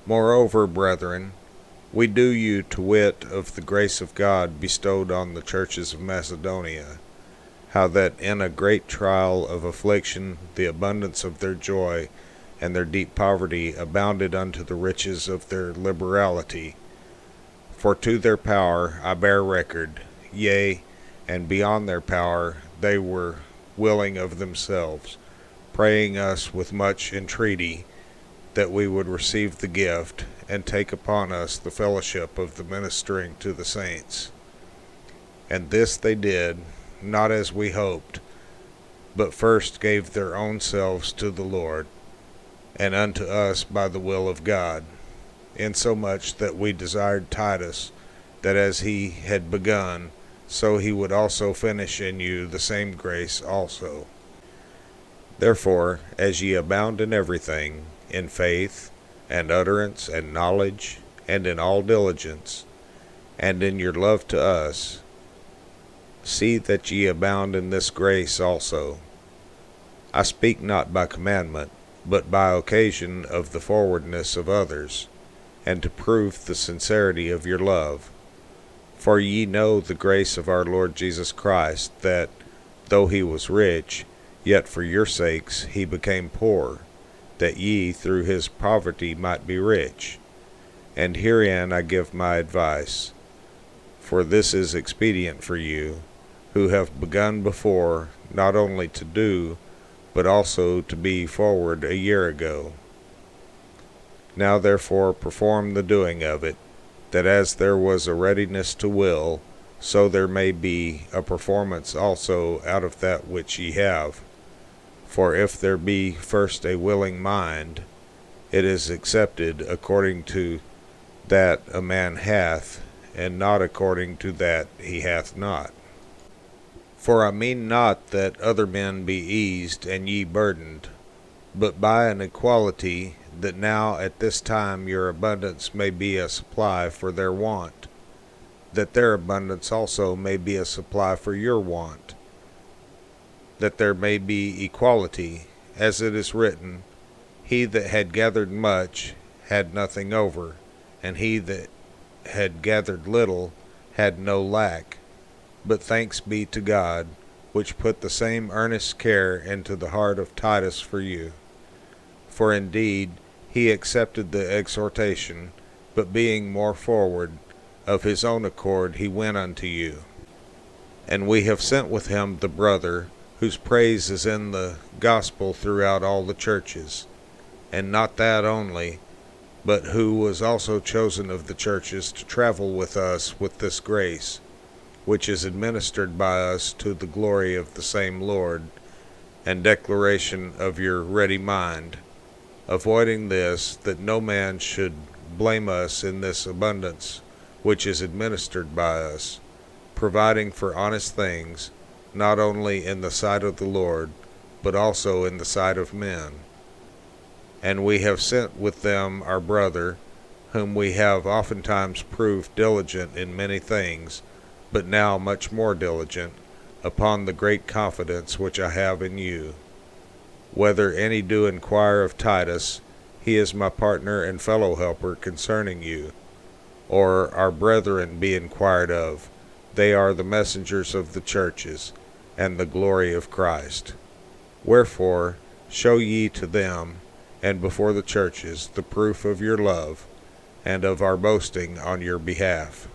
Moreover, brethren, we do you to wit of the grace of God bestowed on the churches of Macedonia, how that in a great trial of affliction the abundance of their joy and their deep poverty abounded unto the riches of their liberality. For to their power I bear record, yea, and beyond their power they were willing of themselves, praying us with much entreaty that we would receive the gift, and take upon us the fellowship of the ministering to the saints. And this they did, not as we hoped, but first gave their own selves to the Lord, and unto us by the will of God, insomuch that we desired Titus, that as he had begun, so he would also finish in you the same grace also. Therefore, as ye abound in everything, in faith, and utterance, and knowledge, and in all diligence, and in your love to us, see that ye abound in this grace also. I speak not by commandment, but by occasion of the forwardness of others, and to prove the sincerity of your love. For ye know the grace of our Lord Jesus Christ, that, though he was rich, yet for your sakes he became poor, that ye through his poverty might be rich. And herein I give my advice, for this is expedient for you, who have begun before not only to do, but also to be forward a year ago. Now therefore perform the doing of it, that as there was a readiness to will, so there may be a performance also out of that which ye have. For if there be first a willing mind, it is accepted according to that a man hath, and not according to that he hath not. For I mean not that other men be eased and ye burdened, but by an equality, that now at this time your abundance may be a supply for their want, that their abundance also may be a supply for your want, that there may be equality, as it is written, he that had gathered much had nothing over, and he that had gathered little had no lack. But thanks be to God, which put the same earnest care into the heart of Titus for you. For indeed he accepted the exhortation, but being more forward, of his own accord he went unto you. And we have sent with him the brother, whose praise is in the gospel throughout all the churches, and not that only, but who was also chosen of the churches to travel with us with this grace, which is administered by us to the glory of the same Lord, and declaration of your ready mind, avoiding this, that no man should blame us in this abundance which is administered by us, providing for honest things, not only in the sight of the Lord, but also in the sight of men. And we have sent with them our brother, whom we have oftentimes proved diligent in many things, but now much more diligent, upon the great confidence which I have in you. Whether any do inquire of Titus, he is my partner and fellow helper concerning you, or our brethren be inquired of, they are the messengers of the churches, and the glory of Christ. Wherefore, show ye to them, and before the churches, the proof of your love, and of our boasting on your behalf.